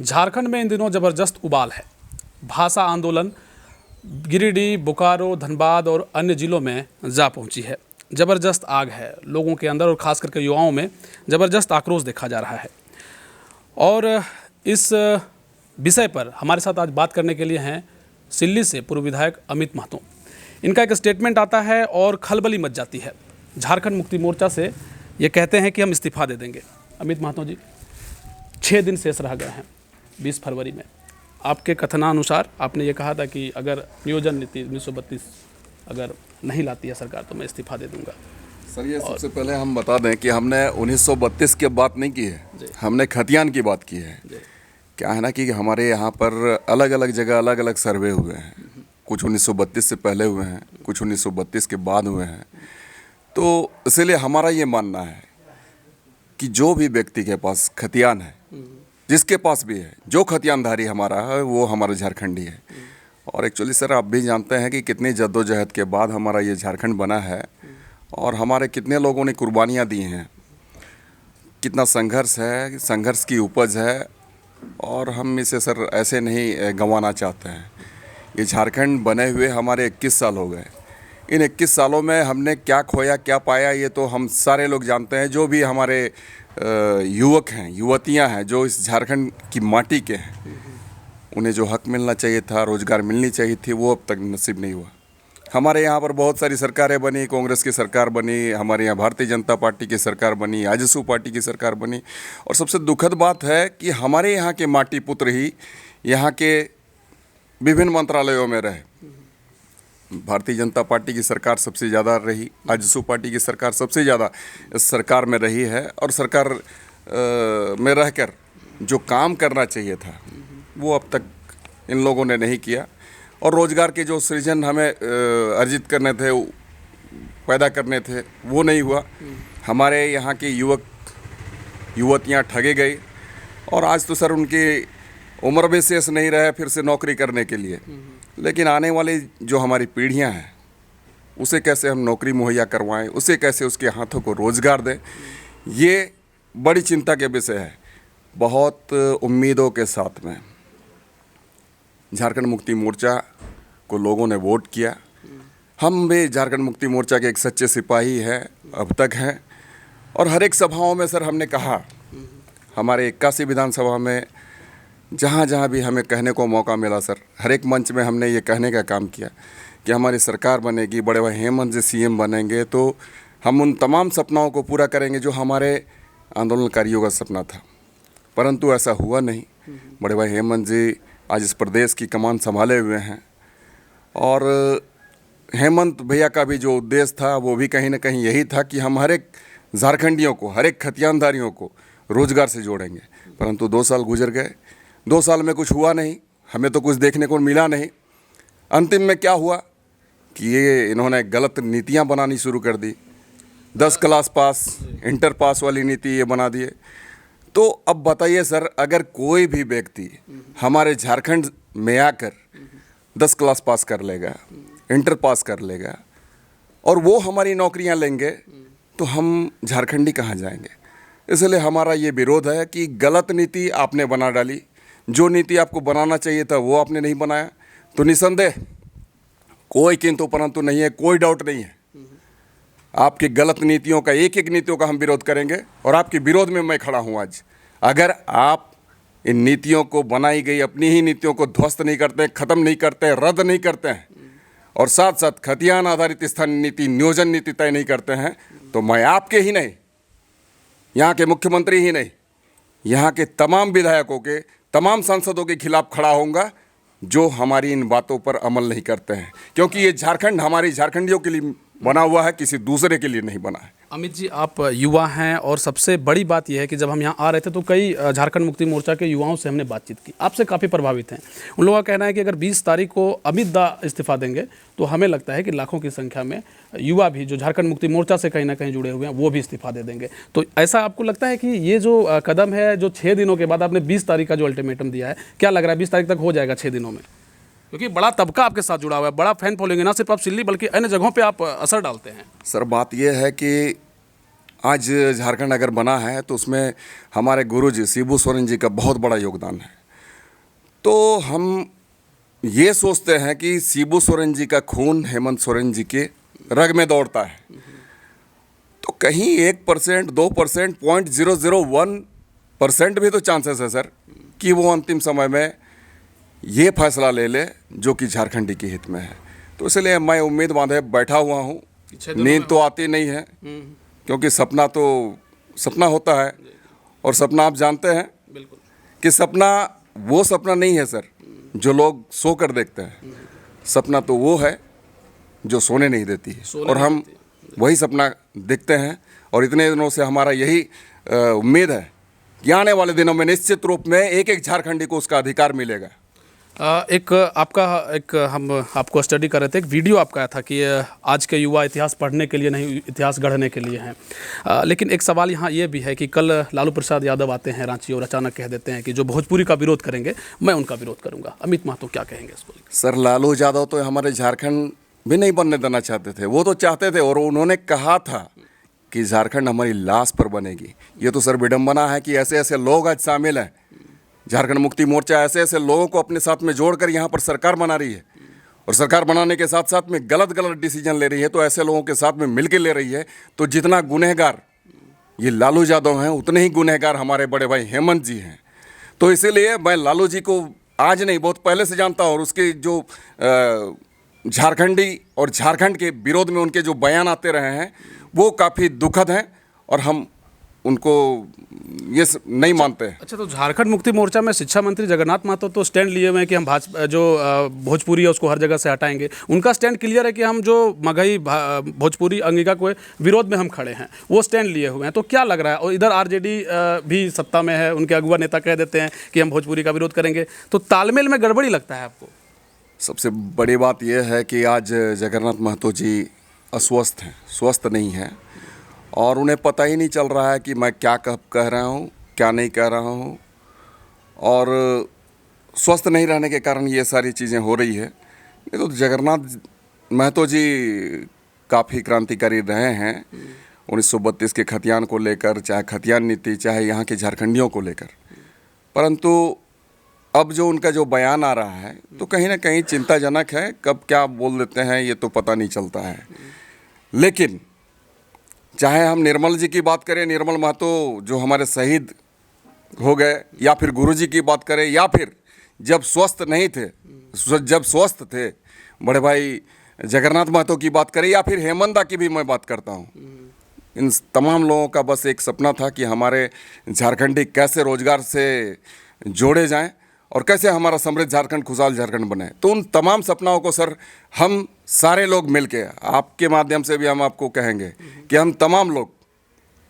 झारखंड में इन दिनों ज़बरदस्त उबाल है। भाषा आंदोलन गिरिडीह, बोकारो, धनबाद और अन्य ज़िलों में जा पहुंची है। ज़बरदस्त आग है लोगों के अंदर और ख़ास करके युवाओं में ज़बरदस्त आक्रोश देखा जा रहा है। और इस विषय पर हमारे साथ आज बात करने के लिए हैं सिल्ली से पूर्व विधायक अमित महतो। इनका एक स्टेटमेंट आता है और खलबली मच जाती है। झारखंड मुक्ति मोर्चा से ये कहते हैं कि हम इस्तीफा दे देंगे। अमित महतो जी, 6 दिन शेष रह गए हैं 20 फरवरी में। आपके कथनानुसार आपने ये कहा था कि अगर नियोजन नीति 1932 अगर नहीं लाती है सरकार तो मैं इस्तीफा दे दूंगा। सर, ये सबसे पहले हम बता दें कि हमने 1932 की बात नहीं की है, हमने खतियान की बात की है। क्या है ना कि हमारे यहाँ पर अलग अलग जगह अलग अलग सर्वे हुए हैं। कुछ 1932 से पहले हुए हैं, कुछ 1932 के बाद हुए हैं। तो इसलिए हमारा ये मानना है कि जो भी व्यक्ति के पास खतियान है, जिसके पास भी है, जो खतियानधारी हमारा है वो हमारा झारखंडी है। और एक्चुअली सर, आप भी जानते हैं कि कितनी जद्दोजहद के बाद हमारा ये झारखंड बना है और हमारे कितने लोगों ने कुर्बानियाँ दी हैं, कितना संघर्ष है, संघर्ष की उपज है। और हम इसे सर ऐसे नहीं गंवाना चाहते हैं। ये झारखंड बने हुए हमारे 21 साल हो गए। इन 21 सालों में हमने क्या खोया क्या पाया ये तो हम सारे लोग जानते हैं। जो भी हमारे युवक हैं, युवतियां हैं जो इस झारखंड की माटी के हैं, उन्हें जो हक मिलना चाहिए था, रोज़गार मिलनी चाहिए थी, वो अब तक नसीब नहीं हुआ। हमारे यहाँ पर बहुत सारी सरकारें बनी, कांग्रेस की सरकार बनी, हमारे यहाँ भारतीय जनता पार्टी की सरकार बनी, आजसू पार्टी की सरकार बनी। और सबसे दुखद बात है कि हमारे यहाँ के माटी पुत्र ही यहाँ के विभिन्न मंत्रालयों में रहे। भारतीय जनता पार्टी की सरकार सबसे ज़्यादा रही, आजसू पार्टी की सरकार सबसे ज़्यादा इस सरकार में रही है। और सरकार में रहकर जो काम करना चाहिए था वो अब तक इन लोगों ने नहीं किया। और रोज़गार के जो सृजन हमें अर्जित करने थे, पैदा करने थे, वो नहीं हुआ। हमारे यहाँ के युवक युवतियाँ ठगे गई। और आज तो सर उनकी उम्र भी शेष नहीं रहे फिर से नौकरी करने के लिए। लेकिन आने वाली जो हमारी पीढ़ियाँ हैं उसे कैसे हम नौकरी मुहैया करवाएं, उसे कैसे उसके हाथों को रोज़गार दें, ये बड़ी चिंता के विषय है। बहुत उम्मीदों के साथ में झारखंड मुक्ति मोर्चा को लोगों ने वोट किया। हम भी झारखंड मुक्ति मोर्चा के एक सच्चे सिपाही हैं, अब तक हैं। और हर एक सभाओं में सर हमने कहा, हमारे 81 विधानसभा में जहाँ जहाँ भी हमें कहने को मौका मिला सर, हर एक मंच में हमने ये कहने का काम किया कि हमारी सरकार बनेगी, बड़े भाई हेमंत जी सीएम बनेंगे तो हम उन तमाम सपनाओं को पूरा करेंगे जो हमारे आंदोलनकारियों का सपना था। परंतु ऐसा हुआ नहीं। बड़े भाई हेमंत जी आज इस प्रदेश की कमान संभाले हुए हैं। और हेमंत भैया का भी जो उद्देश्य था वो भी कहीं ना कहीं यही था कि हम हर एक झारखंडियों को, हर एक खतियानधारियों को रोज़गार से जोड़ेंगे। परंतु 2 साल गुजर गए, 2 साल में कुछ हुआ नहीं, हमें तो कुछ देखने को मिला नहीं। अंतिम में क्या हुआ कि ये इन्होंने गलत नीतियाँ बनानी शुरू कर दी। 10 क्लास पास, इंटर पास वाली नीति ये बना दिए। तो अब बताइए सर, अगर कोई भी व्यक्ति हमारे झारखंड में आकर 10 क्लास पास कर लेगा, इंटर पास कर लेगा और वो हमारी नौकरियां लेंगे तो हम झारखंडी कहाँ जाएंगे। इसलिए हमारा ये विरोध है कि गलत नीति आपने बना डाली। जो नीति आपको बनाना चाहिए था वो आपने नहीं बनाया। तो निसंदेह कोई किंतु परंतु नहीं है, कोई डाउट नहीं है। आपकी गलत नीतियों का, एक एक नीतियों का हम विरोध करेंगे और आपके विरोध में मैं खड़ा हूँ आज। अगर आप इन नीतियों को, बनाई गई अपनी ही नीतियों को ध्वस्त नहीं करते, ख़त्म नहीं करते, रद्द नहीं करते हैं और साथ साथ खतियान आधारित स्थानीय नीति, नियोजन नीति तय नहीं करते हैं, तो मैं आपके ही नहीं, यहाँ के मुख्यमंत्री ही नहीं, यहाँ के तमाम विधायकों के, तमाम सांसदों के खिलाफ खड़ा होऊंगा जो हमारी इन बातों पर अमल नहीं करते हैं। क्योंकि ये झारखंड हमारी झारखंडियों के लिए बना हुआ है, किसी दूसरे के लिए नहीं बना है। अमित जी, आप युवा हैं और सबसे बड़ी बात यह है कि जब हम यहाँ आ रहे थे तो कई झारखंड मुक्ति मोर्चा के युवाओं से हमने बातचीत की, आपसे काफ़ी प्रभावित हैं। उन लोगों का कहना है कि अगर 20 तारीख को अमित दा इस्तीफा देंगे तो हमें लगता है कि लाखों की संख्या में युवा भी जो झारखंड मुक्ति मोर्चा से कहीं ना कहीं जुड़े हुए हैं वो भी इस्तीफा दे देंगे। तो ऐसा आपको लगता है कि ये जो कदम है, जो 6 दिनों के बाद आपने 20 तारीख का जो अल्टीमेटम दिया है, क्या लग रहा है 20 तारीख तक हो जाएगा 6 दिनों में? क्योंकि बड़ा तबका आपके साथ जुड़ा हुआ है, बड़ा फैन फॉलोइंग है, ना सिर्फ आप सिल्ली बल्कि अन्य जगहों पे आप असर डालते हैं। सर, बात यह है कि आज झारखंड अगर बना है तो उसमें हमारे गुरुजी शिबू सोरेन जी का बहुत बड़ा योगदान है। तो हम ये सोचते हैं कि शिबू सोरेन जी का खून हेमंत सोरेन जी के रग में दौड़ता है, तो कहीं 1%, 2%, 0.001% भी तो चांसेस है सर कि वो अंतिम समय में ये फैसला ले ले जो कि झारखंडी के हित में है। तो इसलिए मैं उम्मीद बांधे बैठा हुआ हूँ। नींद तो आती नहीं है, क्योंकि सपना तो सपना होता है, और सपना आप जानते हैं बिल्कुल कि सपना वो सपना नहीं है सर जो लोग सो कर देखते हैं। सपना तो वो है जो सोने नहीं देती है, और हम वही सपना देखते हैं। और इतने दिनों से हमारा यही उम्मीद है कि आने वाले दिनों में निश्चित रूप में एक एक झारखंडी को उसका अधिकार मिलेगा। हम आपको स्टडी कर रहे थे, एक वीडियो आपका आया था कि आज के युवा इतिहास पढ़ने के लिए नहीं, इतिहास गढ़ने के लिए हैं। लेकिन एक सवाल यहाँ ये भी है कि कल लालू प्रसाद यादव आते हैं रांची और अचानक कह देते हैं कि जो भोजपुरी का विरोध करेंगे मैं उनका विरोध करूंगा। अमित महतो क्या कहेंगे इसको? सर, लालू यादव तो हमारे झारखंड भी नहीं बनने देना चाहते थे, वो तो चाहते थे, और उन्होंने कहा था कि झारखंड हमारी लाश पर बनेगी। ये तो सर विडंबना है कि ऐसे ऐसे लोग आज शामिल हैं। झारखंड मुक्ति मोर्चा ऐसे ऐसे लोगों को अपने साथ में जोड़कर यहाँ पर सरकार बना रही है, और सरकार बनाने के साथ साथ में गलत गलत डिसीजन ले रही है। तो ऐसे लोगों के साथ में मिलकर ले रही है। तो जितना गुनहगार ये लालू यादव हैं, उतने ही गुनहगार हमारे बड़े भाई हेमंत जी हैं। तो इसीलिए मैं लालू जी को आज नहीं, बहुत पहले से जानता हूँ, और उसके जो झारखंडी और झारखंड के विरोध में उनके जो बयान आते रहे हैं वो काफ़ी दुखद हैं, और हम उनको ये नहीं मानते हैं। अच्छा, तो झारखंड मुक्ति मोर्चा में शिक्षा मंत्री जगन्नाथ महतो तो स्टैंड लिए हुए हैं कि हम भाजपा जो भोजपुरी है उसको हर जगह से हटाएंगे। उनका स्टैंड क्लियर है कि हम जो मगही भोजपुरी अंगिका के विरोध में हम खड़े हैं, वो स्टैंड लिए हुए हैं। तो क्या लग रहा है? और इधर आरजेडी भी सत्ता में है, उनके अगुआ नेता कह देते हैं कि हम भोजपुरी का विरोध करेंगे। तो तालमेल में गड़बड़ी लगता है आपको? सबसे बड़ी बात यह है कि आज जगन्नाथ महतो जी अस्वस्थ हैं, स्वस्थ नहीं हैं, और उन्हें पता ही नहीं चल रहा है कि मैं क्या कह रहा हूँ, क्या नहीं कह रहा हूँ। और स्वस्थ नहीं रहने के कारण ये सारी चीज़ें हो रही है। ये तो जगन्नाथ महतो जी काफ़ी क्रांतिकारी रहे हैं 1932 के खतियान को लेकर, चाहे खतियान नीति, चाहे यहाँ के झारखंडियों को लेकर। परंतु अब जो उनका जो बयान आ रहा है तो कहीं ना कहीं चिंताजनक है। कब क्या बोल देते हैं ये तो पता नहीं चलता है। लेकिन चाहे हम निर्मल जी की बात करें, निर्मल महतो जो हमारे शहीद हो गए, या फिर गुरुजी की बात करें, या फिर जब स्वस्थ नहीं थे, जब स्वस्थ थे बड़े भाई जगन्नाथ महतो की बात करें, या फिर हेमंता की भी मैं बात करता हूँ। इन तमाम लोगों का बस एक सपना था कि हमारे झारखंडी कैसे रोजगार से जोड़े जाएं और कैसे हमारा समृद्ध झारखंड, खुशहाल झारखंड बने। तो उन तमाम सपनाओं को सर हम सारे लोग मिलके, आपके माध्यम से भी हम आपको कहेंगे कि हम तमाम लोग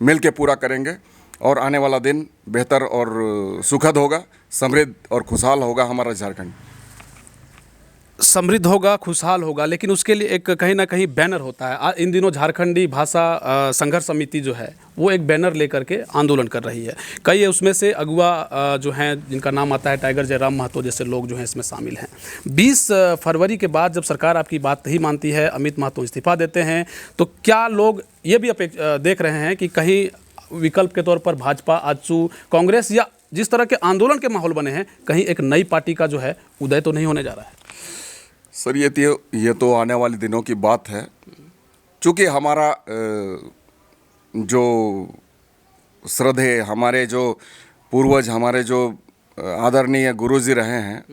मिलके पूरा करेंगे, और आने वाला दिन बेहतर और सुखद होगा, समृद्ध और खुशहाल होगा हमारा झारखंड। समृद्ध होगा, खुशहाल होगा, लेकिन उसके लिए एक कहीं ना कहीं बैनर होता है। इन दिनों झारखंडी भाषा संघर्ष समिति जो है वो एक बैनर लेकर के आंदोलन कर रही है। कई उसमें से अगुआ जो हैं, जिनका नाम आता है टाइगर जयराम महतो जैसे लोग जो हैं इसमें शामिल हैं। 20 फरवरी के बाद जब सरकार आपकी बात नहीं मानती है, अमित महतो इस्तीफा देते हैं, तो क्या लोग ये भी देख रहे हैं कि कहीं विकल्प के तौर पर भाजपा, आजसू, कांग्रेस, या जिस तरह के आंदोलन के माहौल बने हैं, कहीं एक नई पार्टी का जो है उदय तो नहीं होने जा रहा है? सर, ये तो आने वाले दिनों की बात है। चूँकि हमारा जो श्रद्धे, हमारे जो पूर्वज, हमारे जो आदरणीय गुरुजी रहे हैं,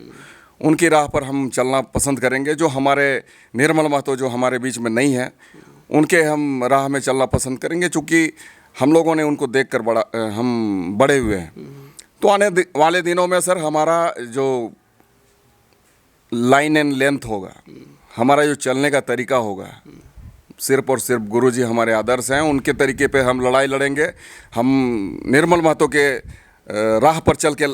उनकी राह पर हम चलना पसंद करेंगे। जो हमारे निर्मल महतो जो हमारे बीच में नहीं है, उनके हम राह में चलना पसंद करेंगे। चूँकि हम लोगों ने उनको देखकर हम बड़े हुए हैं। तो आने वाले दिनों में सर हमारा जो लाइन एंड लेंथ होगा, हमारा जो चलने का तरीका होगा, सिर्फ और सिर्फ गुरुजी हमारे आदर्श हैं, उनके तरीके पे हम लड़ाई लड़ेंगे। हम निर्मल महतो के राह पर चल के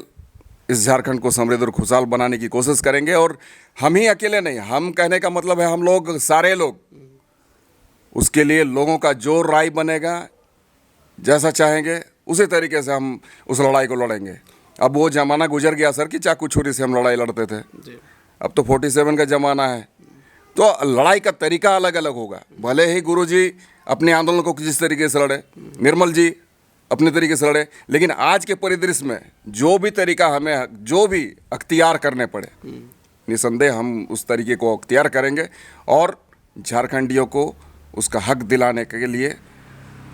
इस झारखंड को समृद्ध और खुशहाल बनाने की कोशिश करेंगे। और हम ही अकेले नहीं, हम कहने का मतलब है हम लोग, सारे लोग। उसके लिए लोगों का जो राय बनेगा, जैसा चाहेंगे उसी तरीके से हम उस लड़ाई को लड़ेंगे। अब वो ज़माना गुजर गया सर कि चाकू छुरी से हम लड़ाई लड़ते थे। अब तो 47 का ज़माना है, तो लड़ाई का तरीका अलग अलग होगा। भले ही गुरुजी अपने आंदोलन को जिस तरीके से लड़े, निर्मल जी अपने तरीके से लड़े, लेकिन आज के परिदृश्य में जो भी तरीका हमें, जो भी अख्तियार करने पड़े, निसंदेह हम उस तरीके को अख्तियार करेंगे और झारखंडियों को उसका हक दिलाने के लिए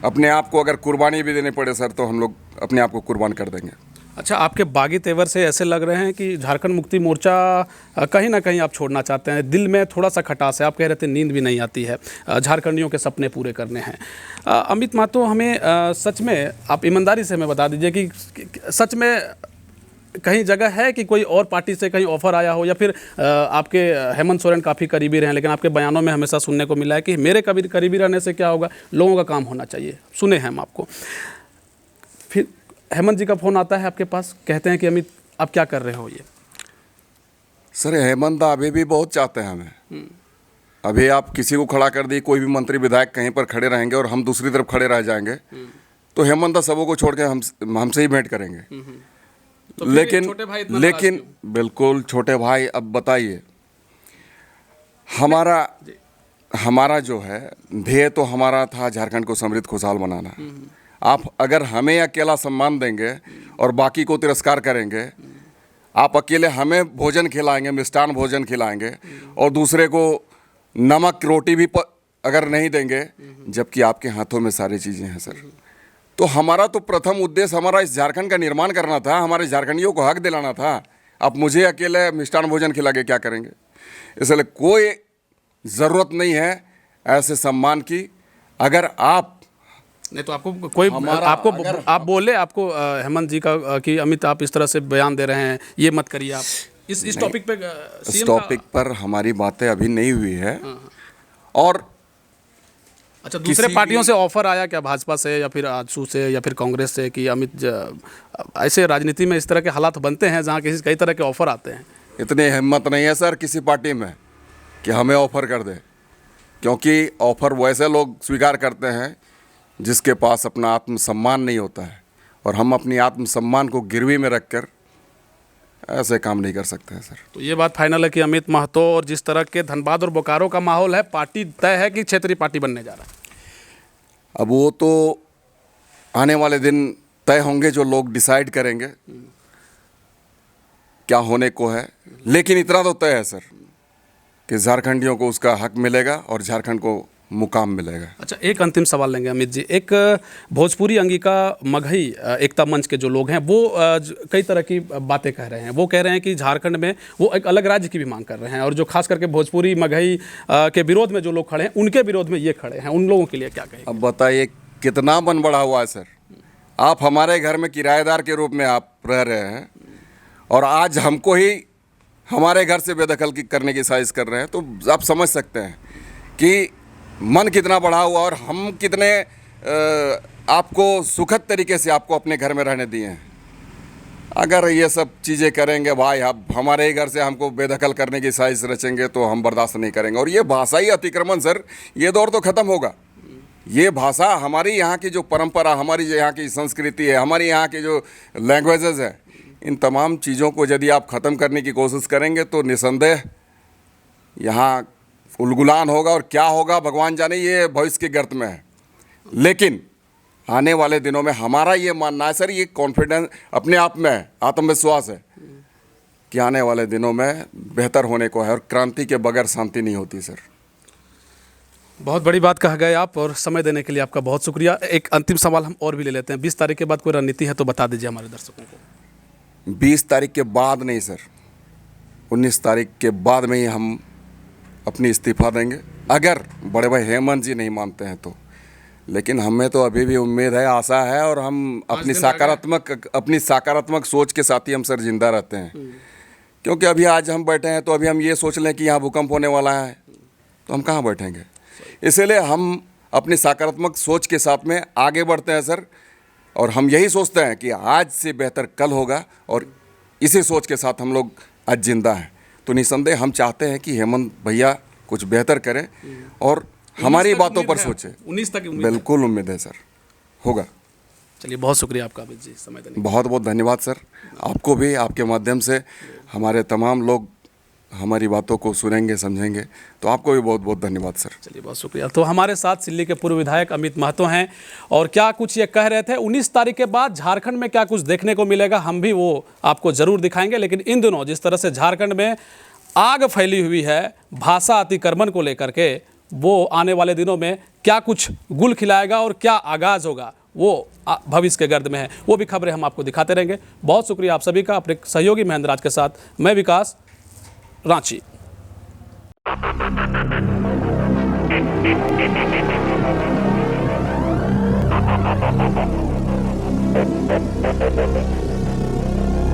अपने आप को अगर कुर्बानी भी देनी पड़े सर, तो हम लोग अपने आप को कुर्बान कर देंगे। अच्छा, आपके बागी तेवर से ऐसे लग रहे हैं कि झारखंड मुक्ति मोर्चा कहीं ना कहीं आप छोड़ना चाहते हैं। दिल में थोड़ा सा खटास है, आप कह रहे थे नींद भी नहीं आती है, झारखंडियों के सपने पूरे करने हैं। अमित महतो, हमें सच में आप ईमानदारी से हमें बता दीजिए कि सच में कहीं जगह है कि कोई और पार्टी से कहीं ऑफर आया हो, या फिर आपके हेमंत सोरेन काफ़ी करीबी रहे, लेकिन आपके बयानों में हमेशा सुनने को मिला है कि मेरे करीबी रहने से क्या होगा, लोगों का काम होना चाहिए। सुने हैं हम आपको, फिर हेमंत जी का फ़ोन आता है आपके पास, कहते हैं कि अमित आप क्या कर रहे हो ये। सर हेमंत अभी भी बहुत चाहते हैं हमें। अभी आप किसी को खड़ा कर दी, कोई भी मंत्री विधायक कहीं पर खड़े रहेंगे और हम दूसरी तरफ खड़े रह जाएंगे, तो हेमंत सबों को छोड़ के हमसे ही भेंट करेंगे। तो लेकिन बिल्कुल छोटे भाई, अब बताइए, हमारा जो है ध्येय तो हमारा था झारखंड को समृद्ध खुशहाल बनाना। आप अगर हमें अकेला सम्मान देंगे और बाकी को तिरस्कार करेंगे, आप अकेले हमें भोजन खिलाएंगे, मिष्ठान भोजन खिलाएंगे और दूसरे को नमक रोटी भी अगर नहीं देंगे, जबकि आपके हाथों में सारी चीज़ें हैं सर। तो हमारा तो प्रथम उद्देश्य हमारा इस झारखंड का निर्माण करना था, हमारे झारखंडियों को हक दिलाना था। आप मुझे अकेले मिष्ठान भोजन खिला के क्या करेंगे? इसलिए कोई ज़रूरत नहीं है ऐसे सम्मान की। अगर आप नहीं तो आपको कोई आपको आप बोले, आपको हेमंत जी का कि अमित आप इस तरह से बयान दे रहे हैं, ये मत करिए आप, इस टॉपिक पे इस टॉपिक पर हमारी बातें अभी नहीं हुई है। और अच्छा, दूसरे पार्टियों से ऑफर आया क्या, भाजपा से या फिर आजसू से या फिर कांग्रेस से, कि अमित ऐसे राजनीति में इस तरह के हालात बनते हैं जहाँ कई तरह के ऑफर आते हैं? इतनी हिम्मत नहीं है सर किसी पार्टी में कि हमें ऑफर कर दे, क्योंकि ऑफर वैसे लोग स्वीकार करते हैं जिसके पास अपना आत्मसम्मान नहीं होता है, और हम अपनी आत्मसम्मान को गिरवी में रखकर ऐसे काम नहीं कर सकते हैं सर। तो ये बात फाइनल है कि अमित महतो, और जिस तरह के धनबाद और बोकारो का माहौल है, पार्टी तय है कि क्षेत्रीय पार्टी बनने जा रहा है। अब वो तो आने वाले दिन तय होंगे, जो लोग डिसाइड करेंगे क्या होने को है। लेकिन इतना तो तय है सर कि झारखंडियों को उसका हक मिलेगा और झारखंड को मुकाम मिलेगा। अच्छा, एक अंतिम सवाल लेंगे अमित जी। एक भोजपुरी अंगिका मगही एकता मंच के जो लोग हैं, वो कई तरह की बातें कह रहे हैं। वो कह रहे हैं कि झारखंड में वो एक अलग राज्य की भी मांग कर रहे हैं, और जो खास करके भोजपुरी मगही के विरोध में जो लोग खड़े हैं, उनके विरोध में ये खड़े हैं। उन लोगों के लिए क्या कहेंगे? अब बताइए कितना मन बढ़ा हुआ है सर। आप हमारे घर में किराएदार के रूप में आप रह रहे हैं, और आज हमको ही हमारे घर से बेदखल करने की साजिश कर रहे हैं। तो आप समझ सकते हैं कि मन कितना बढ़ा हुआ, और हम कितने आपको सुखद तरीके से आपको अपने घर में रहने दिए हैं। अगर ये सब चीज़ें करेंगे भाई, आप हमारे ही घर से हमको बेदखल करने की साजिश रचेंगे, तो हम बर्दाश्त नहीं करेंगे। और ये भाषाई अतिक्रमण सर, ये दौर तो ख़त्म होगा। ये भाषा, हमारी यहाँ की जो परंपरा, हमारी जो यहाँ की संस्कृति है, हमारी यहाँ की जो लैंग्वेजेस है, इन तमाम चीज़ों को यदि आप ख़त्म करने की कोशिश करेंगे, तो निसंदेह यहाँ उलगुलान होगा, और क्या होगा भगवान जाने, ये भविष्य के गर्त में है। लेकिन आने वाले दिनों में हमारा ये मानना है सर, ये कॉन्फिडेंस अपने आप में है, आत्मविश्वास है कि आने वाले दिनों में बेहतर होने को है, और क्रांति के बगैर शांति नहीं होती सर। बहुत बड़ी बात कह गए आप, और समय देने के लिए आपका बहुत शुक्रिया। एक अंतिम सवाल हम और भी ले लेते हैं। 20 तारीख के बाद कोई रणनीति है तो बता दीजिए हमारे दर्शकों को। 20 तारीख के बाद नहीं सर, 19 तारीख के बाद में ही हम अपनी इस्तीफा देंगे, अगर बड़े भाई हेमंत जी नहीं मानते हैं तो। लेकिन हमें तो अभी भी उम्मीद है, आशा है, और हम अपनी सकारात्मक सोच के साथ ही हम सर जिंदा रहते हैं। क्योंकि अभी आज हम बैठे हैं, तो अभी हम ये सोच लें कि यहाँ भूकंप होने वाला है, तो हम कहाँ बैठेंगे। इसलिए हम अपनी सकारात्मक सोच के साथ में आगे बढ़ते हैं सर, और हम यही सोचते हैं कि आज से बेहतर कल होगा, और इसी सोच के साथ हम लोग आज जिंदा हैं। तो निसंदेह हम चाहते हैं कि हेमंत भैया कुछ बेहतर करें और हमारी बातों पर सोचें। 19 तक बिल्कुल उम्मीद है सर, होगा। चलिए, बहुत शुक्रिया आपका अमित जी, समय देने। बहुत बहुत धन्यवाद सर, आपको भी। आपके माध्यम से हमारे तमाम लोग हमारी बातों को सुनेंगे, समझेंगे। तो आपको भी बहुत बहुत धन्यवाद सर। चलिए, बहुत शुक्रिया। तो हमारे साथ सिल्ली के पूर्व विधायक अमित महतो हैं, और क्या कुछ ये कह रहे थे। 19 तारीख के बाद झारखंड में क्या कुछ देखने को मिलेगा, हम भी वो आपको ज़रूर दिखाएंगे। लेकिन इन दिनों जिस तरह से झारखंड में आग फैली हुई है भाषा अतिक्रमण को लेकर के, वो आने वाले दिनों में क्या कुछ गुल खिलाएगा और क्या आगाज़ होगा, वो भविष्य के गर्द में है। वो भी खबरें हम आपको दिखाते रहेंगे। बहुत शुक्रिया आप सभी का। अपने सहयोगी महेंद्र राज के साथ मैं विकास, रांची।